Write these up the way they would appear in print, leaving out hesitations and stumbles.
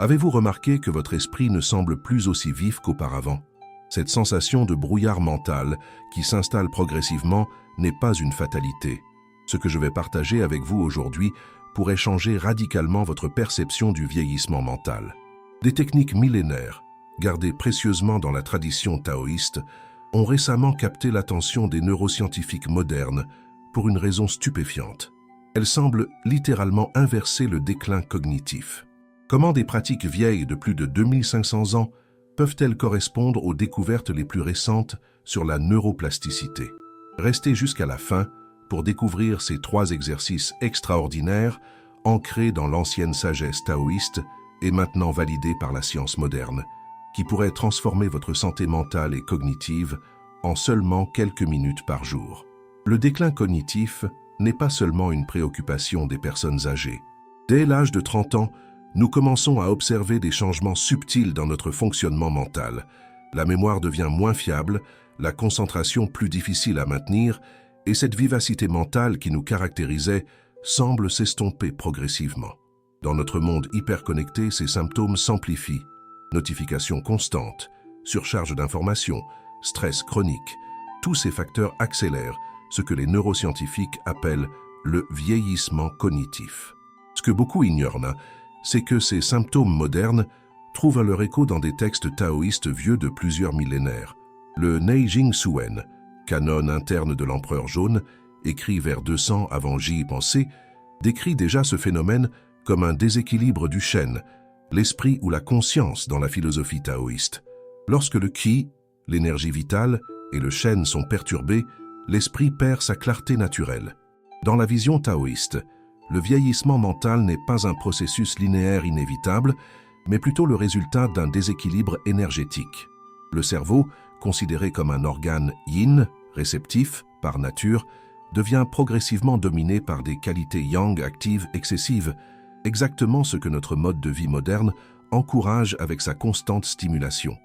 Avez-vous remarqué que votre esprit ne semble plus aussi vif qu'auparavant? Cette sensation de brouillard mental qui s'installe progressivement n'est pas une fatalité. Ce que je vais partager avec vous aujourd'hui pourrait changer radicalement votre perception du vieillissement mental. Des techniques millénaires, gardées précieusement dans la tradition taoïste, ont récemment capté l'attention des neuroscientifiques modernes pour une raison stupéfiante. Elles semblent littéralement inverser le déclin cognitif. Comment des pratiques vieilles de plus de 2500 ans peuvent-elles correspondre aux découvertes les plus récentes sur la neuroplasticité? Restez jusqu'à la fin pour découvrir ces 3 exercices extraordinaires ancrés dans l'ancienne sagesse taoïste et maintenant validés par la science moderne, qui pourraient transformer votre santé mentale et cognitive en seulement quelques minutes par jour. Le déclin cognitif n'est pas seulement une préoccupation des personnes âgées. Dès l'âge de 30 ans, nous commençons à observer des changements subtils dans notre fonctionnement mental. La mémoire devient moins fiable, la concentration plus difficile à maintenir, et cette vivacité mentale qui nous caractérisait semble s'estomper progressivement. Dans notre monde hyperconnecté, ces symptômes s'amplifient. Notifications constantes, surcharge d'informations, stress chronique, tous ces facteurs accélèrent ce que les neuroscientifiques appellent le vieillissement cognitif. Ce que beaucoup ignorent, c'est que ces symptômes modernes trouvent leur écho dans des textes taoïstes vieux de plusieurs millénaires. Le Neijing Suwen, canon interne de l'empereur jaune, écrit vers 200 avant J.P., décrit déjà ce phénomène comme un déséquilibre du Shen, l'esprit ou la conscience dans la philosophie taoïste. Lorsque le Qi, l'énergie vitale, et le Shen sont perturbés, l'esprit perd sa clarté naturelle. Dans la vision taoïste, le vieillissement mental n'est pas un processus linéaire inévitable, mais plutôt le résultat d'un déséquilibre énergétique. Le cerveau, considéré comme un organe yin, réceptif, par nature, devient progressivement dominé par des qualités yang actives excessives, exactement ce que notre mode de vie moderne encourage avec sa constante stimulation.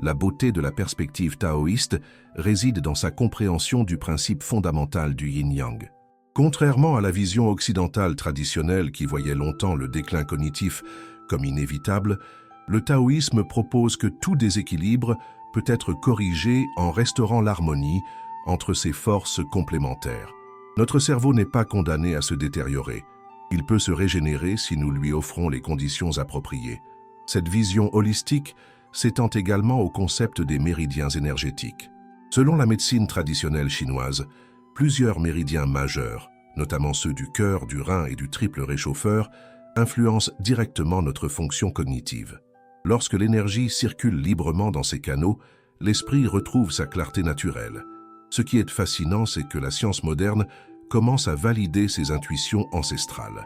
La beauté de la perspective taoïste réside dans sa compréhension du principe fondamental du yin-yang. Contrairement à la vision occidentale traditionnelle qui voyait longtemps le déclin cognitif comme inévitable, le taoïsme propose que tout déséquilibre peut être corrigé en restaurant l'harmonie entre ces forces complémentaires. Notre cerveau n'est pas condamné à se détériorer. Il peut se régénérer si nous lui offrons les conditions appropriées. Cette vision holistique s'étend également au concept des méridiens énergétiques. Selon la médecine traditionnelle chinoise, plusieurs méridiens majeurs, notamment ceux du cœur, du rein et du triple réchauffeur, influencent directement notre fonction cognitive. Lorsque l'énergie circule librement dans ces canaux, l'esprit retrouve sa clarté naturelle. Ce qui est fascinant, c'est que la science moderne commence à valider ces intuitions ancestrales.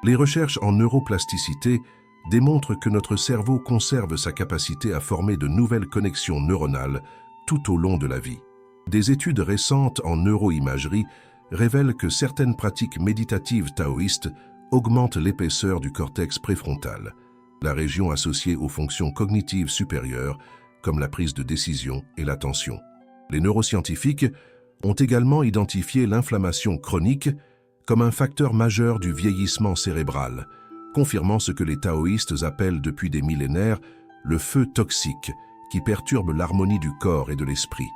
Les recherches en neuroplasticité démontrent que notre cerveau conserve sa capacité à former de nouvelles connexions neuronales tout au long de la vie. Des études récentes en neuroimagerie révèlent que certaines pratiques méditatives taoïstes augmentent l'épaisseur du cortex préfrontal, la région associée aux fonctions cognitives supérieures comme la prise de décision et l'attention. Les neuroscientifiques ont également identifié l'inflammation chronique comme un facteur majeur du vieillissement cérébral, confirmant ce que les taoïstes appellent depuis des millénaires le feu toxique qui perturbe l'harmonie du corps et de l'esprit.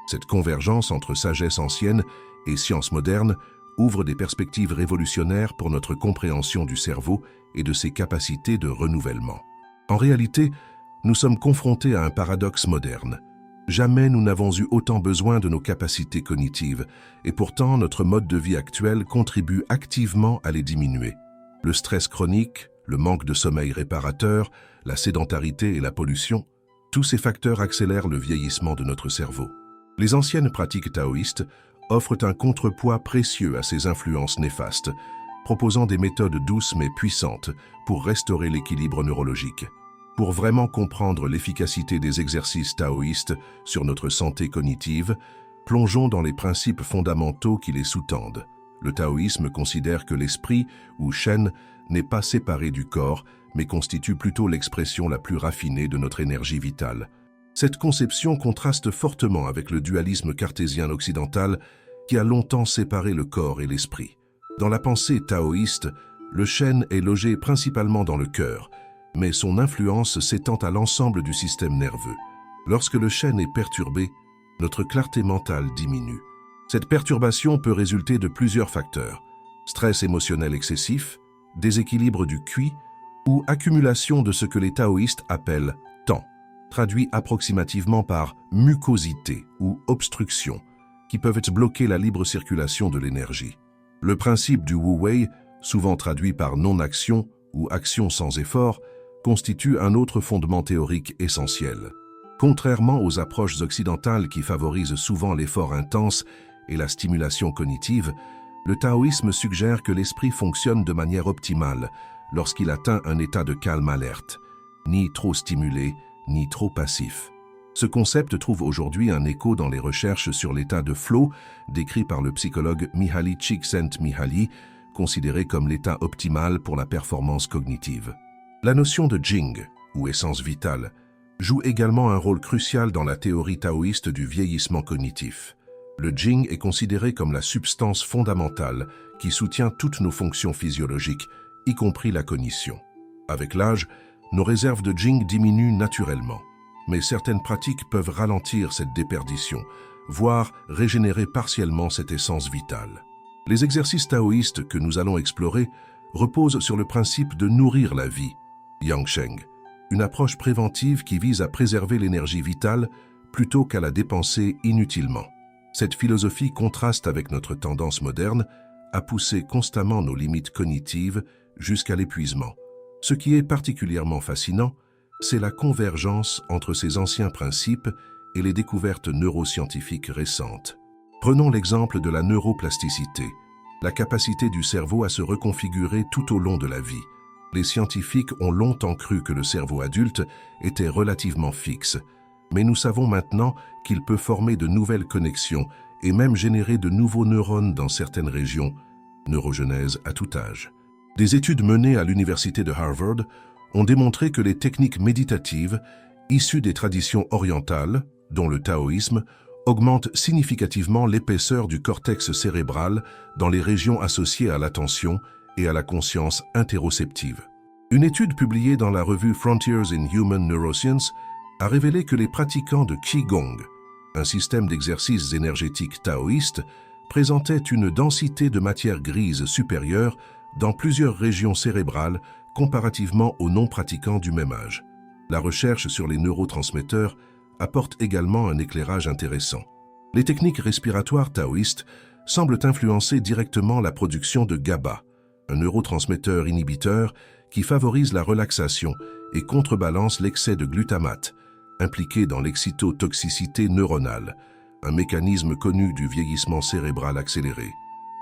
Cette convergence entre sagesse ancienne et science moderne ouvre des perspectives révolutionnaires pour notre compréhension du cerveau et de ses capacités de renouvellement. En réalité, nous sommes confrontés à un paradoxe moderne. Jamais nous n'avons eu autant besoin de nos capacités cognitives, et pourtant notre mode de vie actuel contribue activement à les diminuer. Le stress chronique, le manque de sommeil réparateur, la sédentarité et la pollution, tous ces facteurs accélèrent le vieillissement de notre cerveau. Les anciennes pratiques taoïstes offrent un contrepoids précieux à ces influences néfastes, proposant des méthodes douces mais puissantes pour restaurer l'équilibre neurologique. Pour vraiment comprendre l'efficacité des exercices taoïstes sur notre santé cognitive, plongeons dans les principes fondamentaux qui les sous-tendent. Le taoïsme considère que l'esprit, ou Shen, n'est pas séparé du corps, mais constitue plutôt l'expression la plus raffinée de notre énergie vitale. Cette conception contraste fortement avec le dualisme cartésien occidental qui a longtemps séparé le corps et l'esprit. Dans la pensée taoïste, le Shen est logé principalement dans le cœur, mais son influence s'étend à l'ensemble du système nerveux. Lorsque le chêne est perturbé, notre clarté mentale diminue. Cette perturbation peut résulter de plusieurs facteurs: stress émotionnel excessif, déséquilibre du QI ou accumulation de ce que les taoïstes appellent temps, traduit approximativement par mucosité ou obstruction, qui peuvent bloquer la libre circulation de l'énergie. Le principe du Wu Wei, souvent traduit par non-action ou action sans effort, constitue un autre fondement théorique essentiel. Contrairement aux approches occidentales qui favorisent souvent l'effort intense et la stimulation cognitive, le taoïsme suggère que l'esprit fonctionne de manière optimale lorsqu'il atteint un état de calme alerte, ni trop stimulé, ni trop passif. Ce concept trouve aujourd'hui un écho dans les recherches sur l'état de flow décrit par le psychologue Mihaly Csikszentmihalyi, considéré comme l'état optimal pour la performance cognitive. La notion de Jing, ou essence vitale, joue également un rôle crucial dans la théorie taoïste du vieillissement cognitif. Le Jing est considéré comme la substance fondamentale qui soutient toutes nos fonctions physiologiques, y compris la cognition. Avec l'âge, nos réserves de Jing diminuent naturellement, mais certaines pratiques peuvent ralentir cette déperdition, voire régénérer partiellement cette essence vitale. Les exercices taoïstes que nous allons explorer reposent sur le principe de nourrir la vie, Yangsheng, une approche préventive qui vise à préserver l'énergie vitale plutôt qu'à la dépenser inutilement. Cette philosophie contraste avec notre tendance moderne à pousser constamment nos limites cognitives jusqu'à l'épuisement. Ce qui est particulièrement fascinant, c'est la convergence entre ces anciens principes et les découvertes neuroscientifiques récentes. Prenons l'exemple de la neuroplasticité, la capacité du cerveau à se reconfigurer tout au long de la vie. Les scientifiques ont longtemps cru que le cerveau adulte était relativement fixe, mais nous savons maintenant qu'il peut former de nouvelles connexions et même générer de nouveaux neurones dans certaines régions, neurogenèse à tout âge. Des études menées à l'université de Harvard ont démontré que les techniques méditatives, issues des traditions orientales, dont le taoïsme, augmentent significativement l'épaisseur du cortex cérébral dans les régions associées à l'attention et à la conscience interoceptive. Une étude publiée dans la revue Frontiers in Human Neuroscience a révélé que les pratiquants de Qigong, un système d'exercices énergétiques taoïste, présentaient une densité de matière grise supérieure dans plusieurs régions cérébrales comparativement aux non-pratiquants du même âge. La recherche sur les neurotransmetteurs apporte également un éclairage intéressant. Les techniques respiratoires taoïstes semblent influencer directement la production de GABA, un neurotransmetteur inhibiteur qui favorise la relaxation et contrebalance l'excès de glutamate, impliqué dans l'excitotoxicité neuronale, un mécanisme connu du vieillissement cérébral accéléré.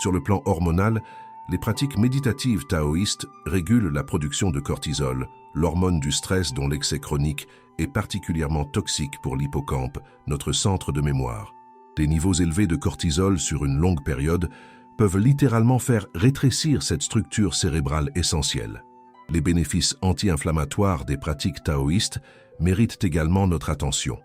Sur le plan hormonal, les pratiques méditatives taoïstes régulent la production de cortisol, l'hormone du stress dont l'excès chronique est particulièrement toxique pour l'hippocampe, notre centre de mémoire. Des niveaux élevés de cortisol sur une longue période peuvent littéralement faire rétrécir cette structure cérébrale essentielle. Les bénéfices anti-inflammatoires des pratiques taoïstes méritent également notre attention.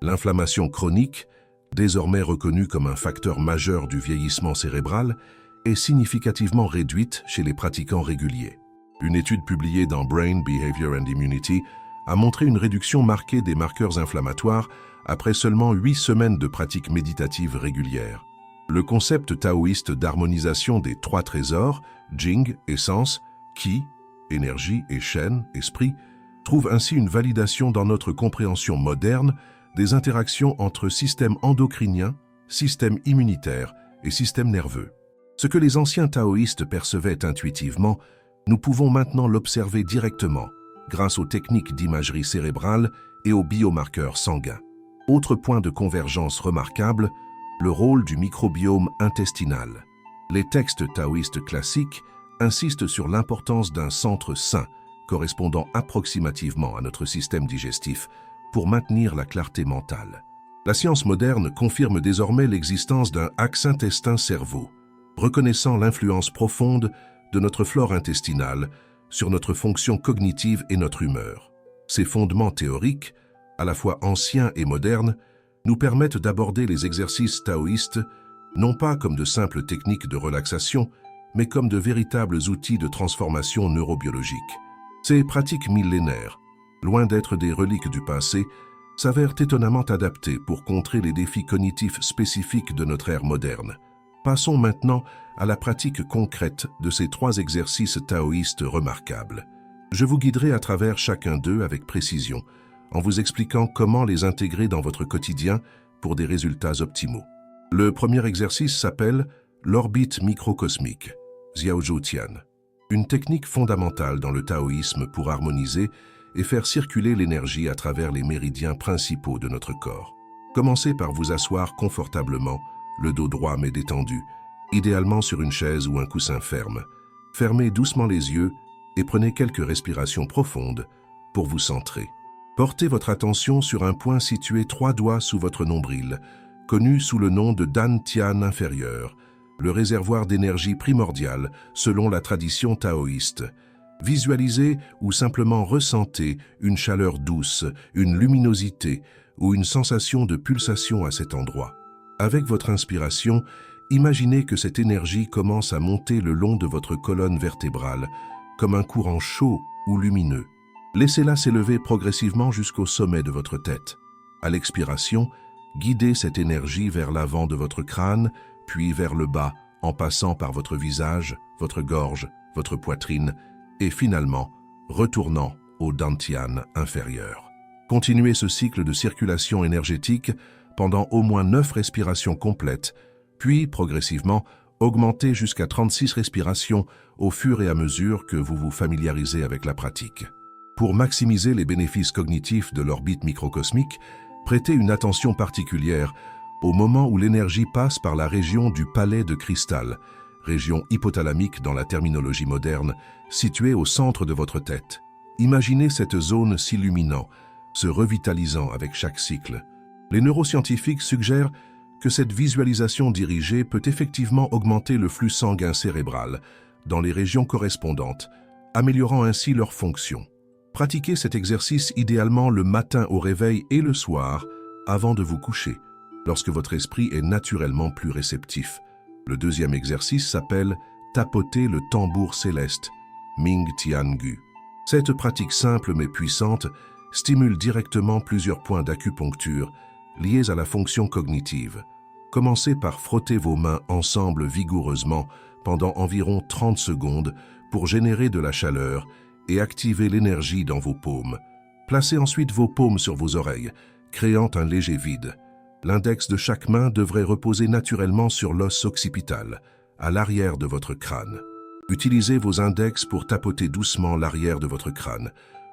L'inflammation chronique, désormais reconnue comme un facteur majeur du vieillissement cérébral, est significativement réduite chez les pratiquants réguliers. Une étude publiée dans Brain, Behavior and Immunity a montré une réduction marquée des marqueurs inflammatoires après seulement 8 semaines de pratiques méditatives régulières. Le concept taoïste d'harmonisation des 3 trésors, Jing, essence, Qi, énergie et Shen, esprit, trouve ainsi une validation dans notre compréhension moderne des interactions entre système endocrinien, système immunitaire et système nerveux. Ce que les anciens taoïstes percevaient intuitivement, nous pouvons maintenant l'observer directement, grâce aux techniques d'imagerie cérébrale et aux biomarqueurs sanguins. Autre point de convergence remarquable, le rôle du microbiome intestinal. Les textes taoïstes classiques insistent sur l'importance d'un centre sain, correspondant approximativement à notre système digestif, pour maintenir la clarté mentale. La science moderne confirme désormais l'existence d'un axe intestin-cerveau, reconnaissant l'influence profonde de notre flore intestinale sur notre fonction cognitive et notre humeur. Ces fondements théoriques, à la fois anciens et modernes, nous permettent d'aborder les exercices taoïstes non pas comme de simples techniques de relaxation, mais comme de véritables outils de transformation neurobiologique. Ces pratiques millénaires, loin d'être des reliques du passé, s'avèrent étonnamment adaptées pour contrer les défis cognitifs spécifiques de notre ère moderne. Passons maintenant à la pratique concrète de ces 3 exercices taoïstes remarquables. Je vous guiderai à travers chacun d'eux avec précision, en vous expliquant comment les intégrer dans votre quotidien pour des résultats optimaux. Le premier exercice s'appelle l'orbite microcosmique, Xiaozhou Tian, une technique fondamentale dans le taoïsme pour harmoniser et faire circuler l'énergie à travers les méridiens principaux de notre corps. Commencez par vous asseoir confortablement, le dos droit mais détendu, idéalement sur une chaise ou un coussin ferme. Fermez doucement les yeux et prenez quelques respirations profondes pour vous centrer. Portez votre attention sur un point situé 3 doigts sous votre nombril, connu sous le nom de Dan Tian inférieur, le réservoir d'énergie primordial selon la tradition taoïste. Visualisez ou simplement ressentez une chaleur douce, une luminosité ou une sensation de pulsation à cet endroit. Avec votre inspiration, imaginez que cette énergie commence à monter le long de votre colonne vertébrale, comme un courant chaud ou lumineux. Laissez-la s'élever progressivement jusqu'au sommet de votre tête. À l'expiration, guidez cette énergie vers l'avant de votre crâne, puis vers le bas, en passant par votre visage, votre gorge, votre poitrine, et finalement, retournant au dantian inférieur. Continuez ce cycle de circulation énergétique pendant au moins 9 respirations complètes, puis, progressivement, augmentez jusqu'à 36 respirations au fur et à mesure que vous vous familiarisez avec la pratique. Pour maximiser les bénéfices cognitifs de l'orbite microcosmique, prêtez une attention particulière au moment où l'énergie passe par la région du palais de cristal, région hypothalamique dans la terminologie moderne, située au centre de votre tête. Imaginez cette zone s'illuminant, se revitalisant avec chaque cycle. Les neuroscientifiques suggèrent que cette visualisation dirigée peut effectivement augmenter le flux sanguin cérébral dans les régions correspondantes, améliorant ainsi leur fonction. Pratiquez cet exercice idéalement le matin au réveil et le soir, avant de vous coucher, lorsque votre esprit est naturellement plus réceptif. Le deuxième exercice s'appelle « tapoter le tambour céleste » Ming Tian Gu. Cette pratique simple mais puissante stimule directement plusieurs points d'acupuncture liés à la fonction cognitive. Commencez par frotter vos mains ensemble vigoureusement pendant environ 30 secondes pour générer de la chaleur et activer l'énergie dans vos paumes. Placez ensuite vos paumes sur vos oreilles, créant un léger vide. L'index de chaque main devrait reposer naturellement sur l'os occipital, à l'arrière de votre crâne. Utilisez vos index pour tapoter doucement l'arrière de votre crâne,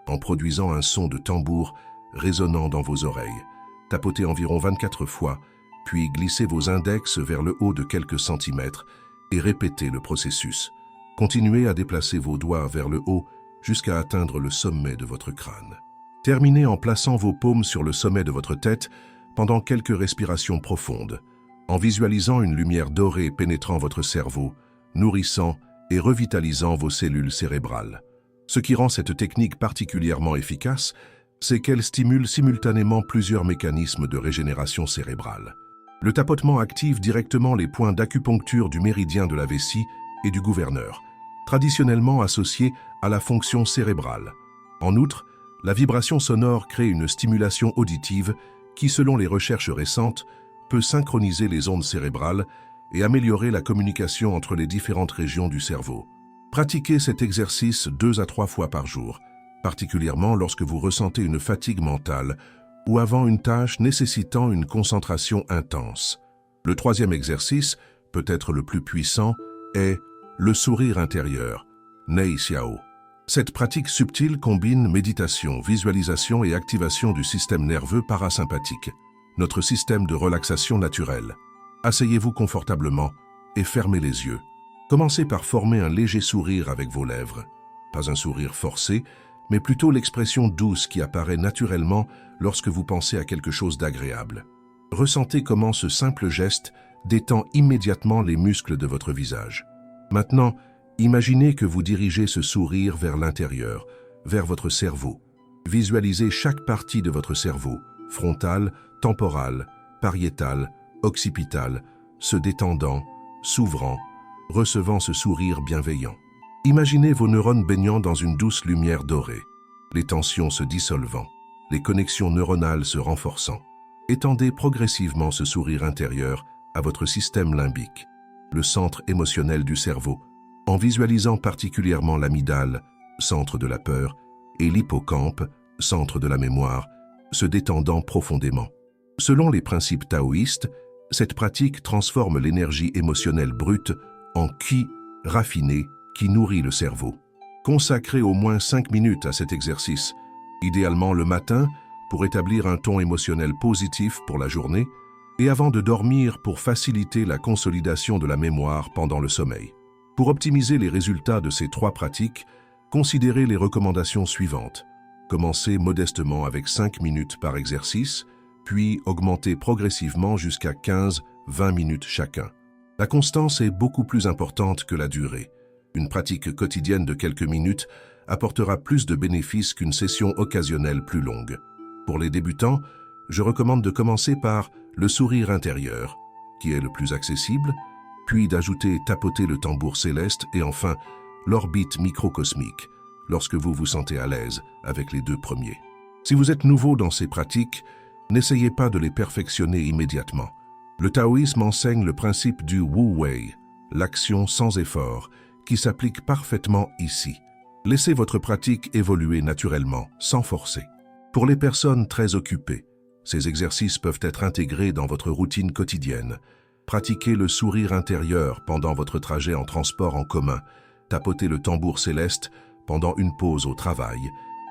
en produisant un son de tambour résonnant dans vos oreilles. Tapotez environ 24 fois, puis glissez vos index vers le haut de quelques centimètres et répétez le processus. Continuez à déplacer vos doigts vers le haut jusqu'à atteindre le sommet de votre crâne. Terminez en plaçant vos paumes sur le sommet de votre tête pendant quelques respirations profondes, en visualisant une lumière dorée pénétrant votre cerveau, nourrissant et revitalisant vos cellules cérébrales. Ce qui rend cette technique particulièrement efficace, c'est qu'elle stimule simultanément plusieurs mécanismes de régénération cérébrale. Le tapotement active directement les points d'acupuncture du méridien de la vessie et du gouverneur, traditionnellement associés à la fonction cérébrale. En outre, la vibration sonore crée une stimulation auditive qui, selon les recherches récentes, peut synchroniser les ondes cérébrales et améliorer la communication entre les différentes régions du cerveau. Pratiquez cet exercice 2 à 3 fois par jour, particulièrement lorsque vous ressentez une fatigue mentale ou avant une tâche nécessitant une concentration intense. Le troisième exercice, peut-être le plus puissant, est le sourire intérieur, Nei Xiao. Cette pratique subtile combine méditation, visualisation et activation du système nerveux parasympathique, notre système de relaxation naturelle. Asseyez-vous confortablement et fermez les yeux. Commencez par former un léger sourire avec vos lèvres. Pas un sourire forcé, mais plutôt l'expression douce qui apparaît naturellement lorsque vous pensez à quelque chose d'agréable. Ressentez comment ce simple geste détend immédiatement les muscles de votre visage. Maintenant, imaginez que vous dirigez ce sourire vers l'intérieur, vers votre cerveau. Visualisez chaque partie de votre cerveau, frontal, temporal, pariétal, occipital, se détendant, s'ouvrant, recevant ce sourire bienveillant. Imaginez vos neurones baignant dans une douce lumière dorée, les tensions se dissolvant, les connexions neuronales se renforçant. Étendez progressivement ce sourire intérieur à votre système limbique, le centre émotionnel du cerveau, en visualisant particulièrement l'amygdale, centre de la peur, et l'hippocampe, centre de la mémoire, se détendant profondément. Selon les principes taoïstes, cette pratique transforme l'énergie émotionnelle brute en qi raffiné qui nourrit le cerveau. Consacrez au moins 5 minutes à cet exercice, idéalement le matin pour établir un ton émotionnel positif pour la journée et avant de dormir pour faciliter la consolidation de la mémoire pendant le sommeil. Pour optimiser les résultats de ces 3 pratiques, considérez les recommandations suivantes. Commencez modestement avec 5 minutes par exercice, puis augmentez progressivement jusqu'à 15-20 minutes chacun. La constance est beaucoup plus importante que la durée. Une pratique quotidienne de quelques minutes apportera plus de bénéfices qu'une session occasionnelle plus longue. Pour les débutants, je recommande de commencer par le sourire intérieur, qui est le plus accessible, puis d'ajouter tapoter le tambour céleste et enfin l'orbite microcosmique, lorsque vous vous sentez à l'aise avec les 2 premiers. Si vous êtes nouveau dans ces pratiques, n'essayez pas de les perfectionner immédiatement. Le taoïsme enseigne le principe du Wu Wei, l'action sans effort, qui s'applique parfaitement ici. Laissez votre pratique évoluer naturellement, sans forcer. Pour les personnes très occupées, ces exercices peuvent être intégrés dans votre routine quotidienne. Pratiquez le sourire intérieur pendant votre trajet en transport en commun, tapotez le tambour céleste pendant une pause au travail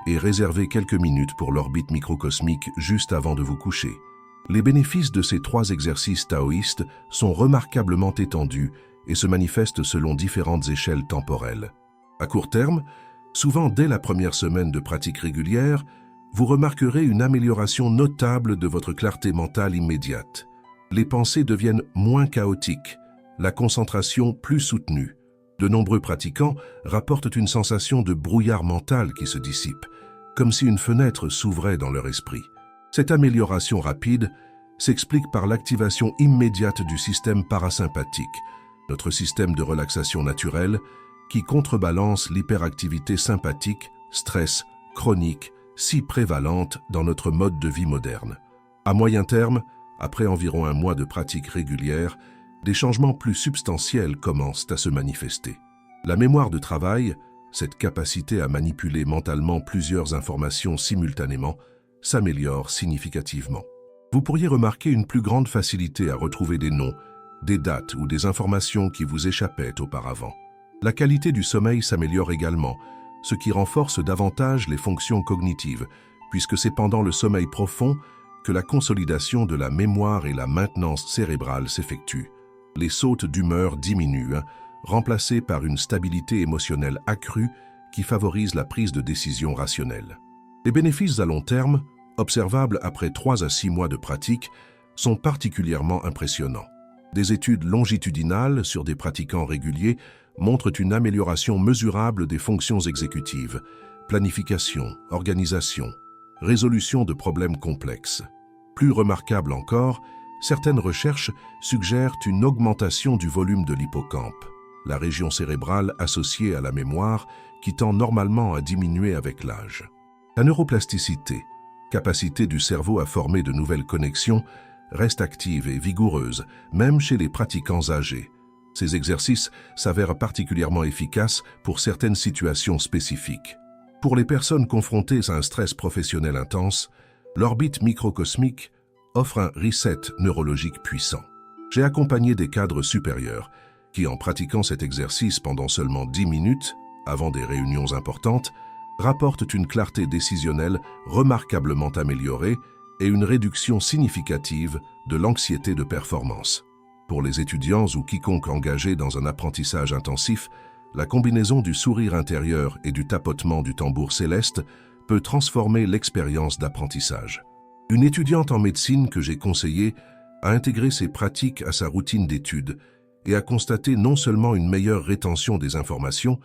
et réservez quelques minutes pour l'orbite microcosmique juste avant de vous coucher. Les bénéfices de ces 3 exercices taoïstes sont remarquablement étendus et se manifestent selon différentes échelles temporelles. À court terme, souvent dès la première semaine de pratique régulière, vous remarquerez une amélioration notable de votre clarté mentale immédiate. Les pensées deviennent moins chaotiques, la concentration plus soutenue. De nombreux pratiquants rapportent une sensation de brouillard mental qui se dissipe, comme si une fenêtre s'ouvrait dans leur esprit. Cette amélioration rapide s'explique par l'activation immédiate du système parasympathique, notre système de relaxation naturelle, qui contrebalance l'hyperactivité sympathique, stress, chronique, si prévalente dans notre mode de vie moderne. À moyen terme, après environ 1 mois de pratique régulière, des changements plus substantiels commencent à se manifester. La mémoire de travail, cette capacité à manipuler mentalement plusieurs informations simultanément, s'améliore significativement. Vous pourriez remarquer une plus grande facilité à retrouver des noms, des dates ou des informations qui vous échappaient auparavant. La qualité du sommeil s'améliore également, ce qui renforce davantage les fonctions cognitives, puisque c'est pendant le sommeil profond que la consolidation de la mémoire et la maintenance cérébrale s'effectuent. Les sautes d'humeur diminuent, remplacées par une stabilité émotionnelle accrue qui favorise la prise de décision rationnelle. Les bénéfices à long terme, observables après 3 à 6 mois de pratique, sont particulièrement impressionnants. Des études longitudinales sur des pratiquants réguliers montrent une amélioration mesurable des fonctions exécutives, planification, organisation, résolution de problèmes complexes. Plus remarquable encore, certaines recherches suggèrent une augmentation du volume de l'hippocampe, la région cérébrale associée à la mémoire qui tend normalement à diminuer avec l'âge. La neuroplasticité, capacité du cerveau à former de nouvelles connexions, reste active et vigoureuse, même chez les pratiquants âgés. Ces exercices s'avèrent particulièrement efficaces pour certaines situations spécifiques. Pour les personnes confrontées à un stress professionnel intense, l'orbite microcosmique offre un reset neurologique puissant. J'ai accompagné des cadres supérieurs qui, en pratiquant cet exercice pendant seulement 10 minutes, avant des réunions importantes, rapportent une clarté décisionnelle remarquablement améliorée et une réduction significative de l'anxiété de performance. Pour les étudiants ou quiconque engagé dans un apprentissage intensif, la combinaison du sourire intérieur et du tapotement du tambour céleste peut transformer l'expérience d'apprentissage. Une étudiante en médecine que j'ai conseillée a intégré ces pratiques à sa routine d'études et a constaté non seulement une meilleure rétention des informations,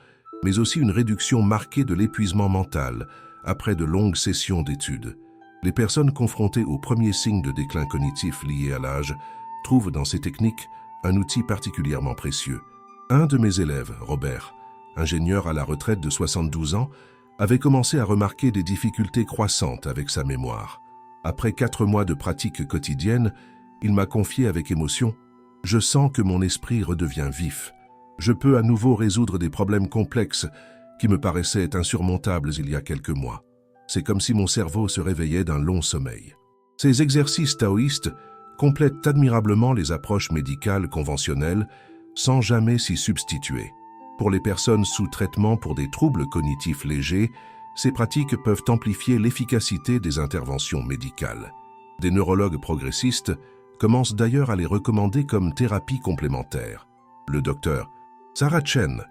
mais aussi une réduction marquée de l'épuisement mental après de longues sessions d'études. Les personnes confrontées aux premiers signes de déclin cognitif liés à l'âge trouvent dans ces techniques un outil particulièrement précieux. Un de mes élèves, Robert, ingénieur à la retraite de 72 ans, avait commencé à remarquer des difficultés croissantes avec sa mémoire. Après 4 mois de pratique quotidienne, il m'a confié avec émotion « Je sens que mon esprit redevient vif. Je peux à nouveau résoudre des problèmes complexes qui me paraissaient insurmontables il y a quelques mois. C'est comme si mon cerveau se réveillait d'un long sommeil. » Ces exercices taoïstes complètent admirablement les approches médicales conventionnelles sans jamais s'y substituer. Pour les personnes sous traitement pour des troubles cognitifs légers, ces pratiques peuvent amplifier l'efficacité des interventions médicales. Des neurologues progressistes commencent d'ailleurs à les recommander comme thérapie complémentaire. Le docteur Sarah Chen,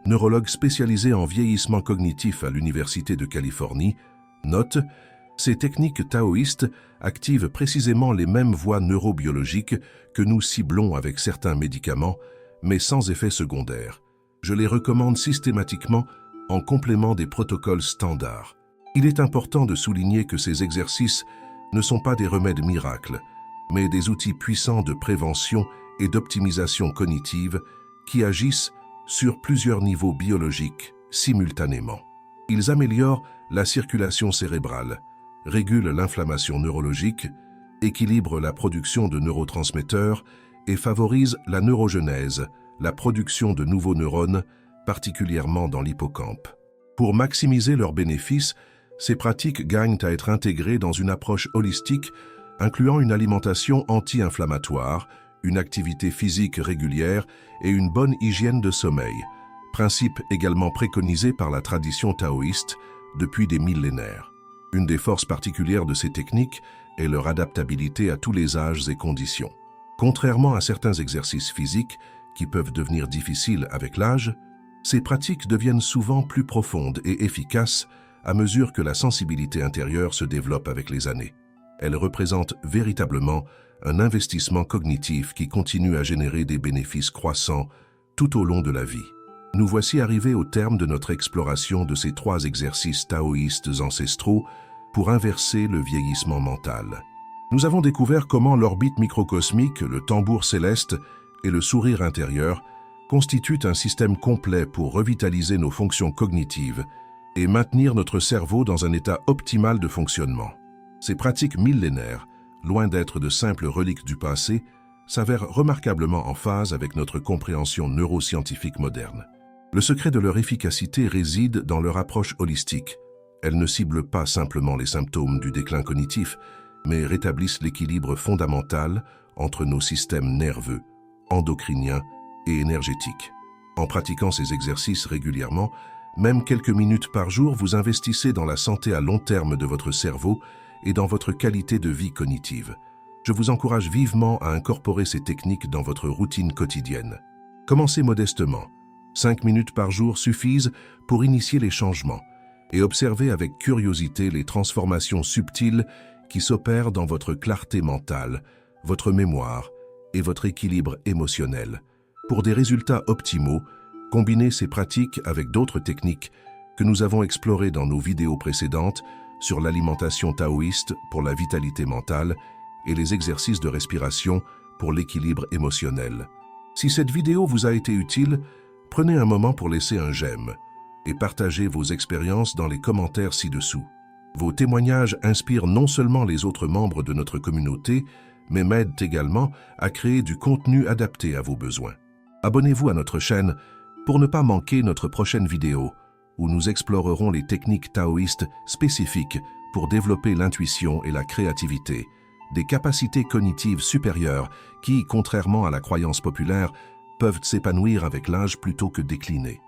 neurologue spécialisée en vieillissement cognitif à l'Université de Californie, note « Ces techniques taoïstes activent précisément les mêmes voies neurobiologiques que nous ciblons avec certains médicaments, mais sans effet secondaire. Je les recommande systématiquement en complément des protocoles standards. Il est important de souligner que ces exercices ne sont pas des remèdes miracles, mais des outils puissants de prévention et d'optimisation cognitive qui agissent sur plusieurs niveaux biologiques simultanément. Ils améliorent la circulation cérébrale, régulent l'inflammation neurologique, équilibrent la production de neurotransmetteurs et favorisent la neurogenèse, la production de nouveaux neurones, particulièrement dans l'hippocampe. Pour maximiser leurs bénéfices, ces pratiques gagnent à être intégrées dans une approche holistique incluant une alimentation anti-inflammatoire, une activité physique régulière et une bonne hygiène de sommeil, principe également préconisé par la tradition taoïste depuis des millénaires. Une des forces particulières de ces techniques est leur adaptabilité à tous les âges et conditions. Contrairement à certains exercices physiques qui peuvent devenir difficiles avec l'âge, ces pratiques deviennent souvent plus profondes et efficaces à mesure que la sensibilité intérieure se développe avec les années. Elles représentent véritablement un investissement cognitif qui continue à générer des bénéfices croissants tout au long de la vie. Nous voici arrivés au terme de notre exploration de ces 3 exercices taoïstes ancestraux pour inverser le vieillissement mental. Nous avons découvert comment l'orbite microcosmique, le tambour céleste et le sourire intérieur constituent un système complet pour revitaliser nos fonctions cognitives et maintenir notre cerveau dans un état optimal de fonctionnement. Ces pratiques millénaires, loin d'être de simples reliques du passé, s'avèrent remarquablement en phase avec notre compréhension neuroscientifique moderne. Le secret de leur efficacité réside dans leur approche holistique. Elles ne ciblent pas simplement les symptômes du déclin cognitif, mais rétablissent l'équilibre fondamental entre nos systèmes nerveux, endocriniens et énergétiques. En pratiquant ces exercices régulièrement, même quelques minutes par jour, vous investissez dans la santé à long terme de votre cerveau et dans votre qualité de vie cognitive. Je vous encourage vivement à incorporer ces techniques dans votre routine quotidienne. Commencez modestement. 5 minutes par jour suffisent pour initier les changements et observez avec curiosité les transformations subtiles qui s'opèrent dans votre clarté mentale, votre mémoire et votre équilibre émotionnel. Pour des résultats optimaux, combinez ces pratiques avec d'autres techniques que nous avons explorées dans nos vidéos précédentes sur l'alimentation taoïste pour la vitalité mentale et les exercices de respiration pour l'équilibre émotionnel. Si cette vidéo vous a été utile, prenez un moment pour laisser un j'aime et partagez vos expériences dans les commentaires ci-dessous. Vos témoignages inspirent non seulement les autres membres de notre communauté, mais m'aident également à créer du contenu adapté à vos besoins. Abonnez-vous à notre chaîne pour ne pas manquer notre prochaine vidéo, où nous explorerons les techniques taoïstes spécifiques pour développer l'intuition et la créativité, des capacités cognitives supérieures qui, contrairement à la croyance populaire, peuvent s'épanouir avec l'âge plutôt que décliner.